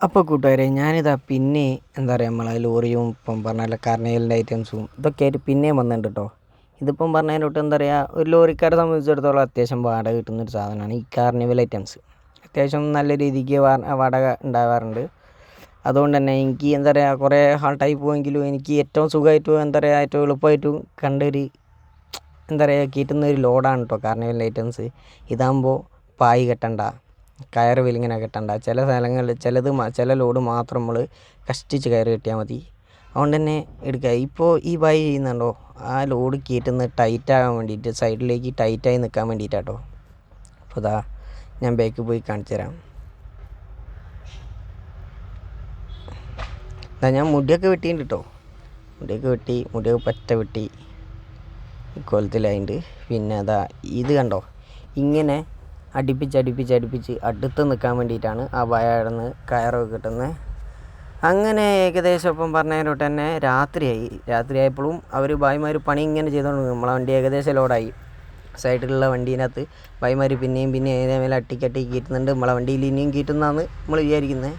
അപ്പോൾ കൂട്ടുകാരെ ഞാനിതാ പിന്നെ എന്താ പറയുക നമ്മളെ ലോറിയും ഇപ്പം പറഞ്ഞ കാർണിവലിൻ്റെ ഐറ്റംസും ഇതൊക്കെ ആയിട്ട് പിന്നെയും വന്നിട്ടുണ്ട് കേട്ടോ. ഇതിപ്പം പറഞ്ഞതിനോട്ട് എന്താ പറയുക, ഒരു ലോറിക്കാരെ സംബന്ധിച്ചിടത്തോളം അത്യാവശ്യം വാടക കിട്ടുന്നൊരു സാധനമാണ് ഈ കാർണിവൽ ഐറ്റംസ്. അത്യാവശ്യം നല്ല രീതിക്ക് വാടക ഉണ്ടാവാറുണ്ട്. അതുകൊണ്ട് തന്നെ എനിക്ക് എന്താ പറയുക കുറേ ഹാൾട്ടായി പോയെങ്കിലും എനിക്ക് ഏറ്റവും സുഖമായിട്ടും എന്താ പറയുക ഏറ്റവും എളുപ്പമായിട്ടും കണ്ടൊരു എന്താ പറയുക കയറ്റുന്ന ഒരു ലോഡാണ് കേട്ടോ കാർണിവൽ ഐറ്റംസ്. ഇതാകുമ്പോൾ പായ് കെട്ടണ്ട, കയറ് വലിങ്ങനെ കെട്ടണ്ട. ചില സ്ഥലങ്ങളിൽ ചില ലോഡ് മാത്രം നമ്മൾ കഷ്ടിച്ച് കയറ് കെട്ടിയാൽ മതി. അതുകൊണ്ട് തന്നെ എടുക്കുക. ഇപ്പോൾ ഈ ബായ് ചെയ്യുന്നുണ്ടോ, ആ ലോഡ് കയറ്റുന്നത് ടൈറ്റാകാൻ വേണ്ടിയിട്ട്, സൈഡിലേക്ക് ടൈറ്റായി നിൽക്കാൻ വേണ്ടിയിട്ടാട്ടോ. അപ്പോൾ ഇതാ ഞാൻ ബാക്കിൽ പോയി കാണിച്ചു തരാം. ഞാൻ മുടിയൊക്കെ വെട്ടിയിട്ടുണ്ട് കേട്ടോ. മുടിയൊക്കെ പറ്റ വെട്ടി കോലത്തിലായിട്ടുണ്ട്. പിന്നെ അതാ ഇത് കണ്ടോ, ഇങ്ങനെ അടുപ്പിച്ച് അടുത്ത് നിൽക്കാൻ വേണ്ടിയിട്ടാണ് ആ വയറിന്ന് കയറൊക്കെ കിട്ടുന്നത്. അങ്ങനെ ഏകദേശം ഇപ്പം പറഞ്ഞതിലോട്ട് തന്നെ രാത്രിയായപ്പോഴും അവർ ഭായിമാർ പണി ഇങ്ങനെ ചെയ്തുകൊണ്ട് നമ്മളെ വണ്ടി ഏകദേശം ലോഡായി. സൈഡിലുള്ള വണ്ടീനകത്ത് ഭായിമാർ പിന്നെയും അതിനെ മേലെ അട്ടിക്കട്ടി കയറ്റുന്നുണ്ട്. നമ്മളെ വണ്ടിയിൽ ഇനിയും കയറ്റുന്നതാണ് നമ്മൾ വിചാരിക്കുന്നത്.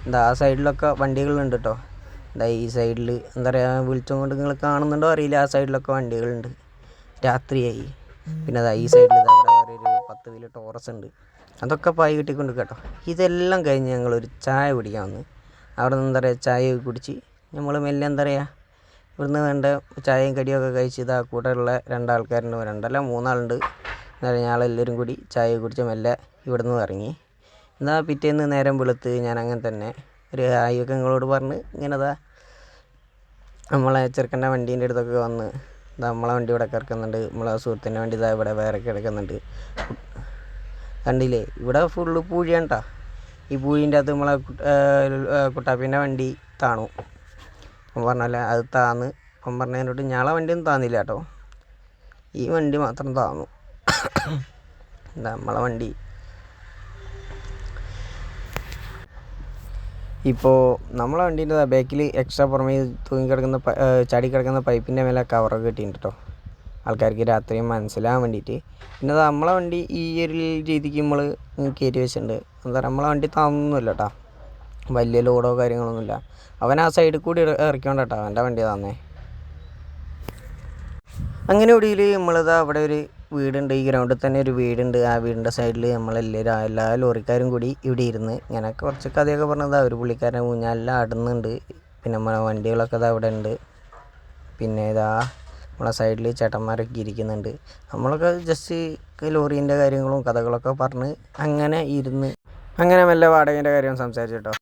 എന്താ ആ സൈഡിലൊക്കെ വണ്ടികളുണ്ട് കേട്ടോ. എന്താ ഈ സൈഡിൽ എന്താ പറയുക, വിളിച്ചും കൊണ്ട് നിങ്ങൾ കാണുന്നുണ്ടോ അറിയില്ല, ആ സൈഡിലൊക്കെ വണ്ടികളുണ്ട്. രാത്രിയായി. പിന്നെ അതാ ഈ സൈഡിൽ അവിടെ വേറെ ഒരു 10 വീല് ടോറസ് ഉണ്ട്. അതൊക്കെ പായി കിട്ടിക്കൊണ്ട് കേട്ടോ. ഇതെല്ലാം കഴിഞ്ഞ് ഞങ്ങളൊരു ചായ കുടിക്കാൻ വന്ന്. അവിടെ നിന്ന് എന്താ പറയുക ചായ കുടിച്ച് നമ്മൾ മെല്ലെ എന്താ പറയുക ഇവിടുന്ന് വേണ്ട ചായയും കടിയൊക്കെ കഴിച്ച് ഇതാ കൂടെയുള്ള രണ്ടാൾക്കാരുണ്ട്, രണ്ടല്ല മൂന്നാളുണ്ട്. എന്താ പറയുക ഞങ്ങളെല്ലാവരും കൂടി ചായ കുടിച്ച് മെല്ലെ ഇവിടുന്ന് ഇറങ്ങി. എന്നാൽ പിറ്റേന്ന് നേരം വെളുത്ത് ഞാൻ അങ്ങനെ തന്നെ ഒരു ഹായൊക്കെ നിങ്ങളോട് പറഞ്ഞ് ഇങ്ങനെ നമ്മളെ ചെറുക്കൻ്റെ വണ്ടീൻ്റെ അടുത്തൊക്കെ വന്ന് നമ്മളെ വണ്ടി ഇവിടെ കിടക്കുന്നുണ്ട്. നമ്മളെ സുഹൃത്തിൻ്റെ വണ്ടി ഇതാ ഇവിടെ വേറെ കിടക്കുന്നുണ്ട്. കണ്ടില്ലേ, ഇവിടെ ഫുള്ള് പൂഴിയാണ് കേട്ടോ. ഈ പൂഴിൻ്റെ അകത്ത് നമ്മളെ കുട്ടാപ്പീൻ്റെ വണ്ടി താണു. അപ്പം പറഞ്ഞല്ലേ അത് താന്ന്. അപ്പം പറഞ്ഞതിനോട്ട് ഞങ്ങളെ വണ്ടിയൊന്നും താന്നില്ല കേട്ടോ, ഈ വണ്ടി മാത്രം താന്നു. എന്താ നമ്മളെ വണ്ടി ഇപ്പോൾ നമ്മളെ വണ്ടീൻ്റെ ബാക്കിൽ എക്സ്ട്രാ പുറമേ ചാടി കിടക്കുന്ന പൈപ്പിൻ്റെ മേലെ കവറൊക്കെ കിട്ടിയിട്ടുണ്ട് കേട്ടോ, ആൾക്കാർക്ക് രാത്രിയും മനസ്സിലാകാൻ വേണ്ടിയിട്ട്. പിന്നെ അത് നമ്മളെ വണ്ടി ഈ ഒരു രീതിക്ക് നമ്മൾ കയറ്റി വെച്ചിട്ടുണ്ട്. എന്താ പറയുക നമ്മളെ വണ്ടി താന്നൊന്നുമില്ല കേട്ടോ, വലിയ ലോഡോ കാര്യങ്ങളൊന്നുമില്ല. അവൻ ആ സൈഡിൽ കൂടി ഇറക്കിയോണ്ട് കേട്ടോ അവൻ്റെ വണ്ടി താന്നേ. അങ്ങനെ ഒടുവിൽ നമ്മളിതാ അവിടെ ഒരു വീടുണ്ട്, ഈ ഗ്രൗണ്ടിൽ തന്നെ ഒരു വീടുണ്ട്. ആ വീടിൻ്റെ സൈഡിൽ എല്ലാ ലോറിക്കാരും കൂടി ഇവിടെ ഇരുന്ന് ഇങ്ങനെ കുറച്ച് കഥയൊക്കെ പറഞ്ഞതാ. ഒരു പുള്ളിക്കാരൻ ഊഞ്ഞാലെല്ലാം ആടുന്നുണ്ട്. പിന്നെ നമ്മളെ വണ്ടികളൊക്കെ ഇതാ അവിടെ ഉണ്ട്. പിന്നെ ഇതാ നമ്മളെ സൈഡിൽ ചേട്ടന്മാരൊക്കെ ഇരിക്കുന്നുണ്ട്. നമ്മളൊക്കെ ജസ്റ്റ് ലോറീൻ്റെ കാര്യങ്ങളും കഥകളൊക്കെ പറഞ്ഞ് അങ്ങനെ ഇരുന്ന് അങ്ങനെ മെല്ലെ വാടകേൻ്റെ കാര്യം സംസാരിച്ചു കേട്ടോ.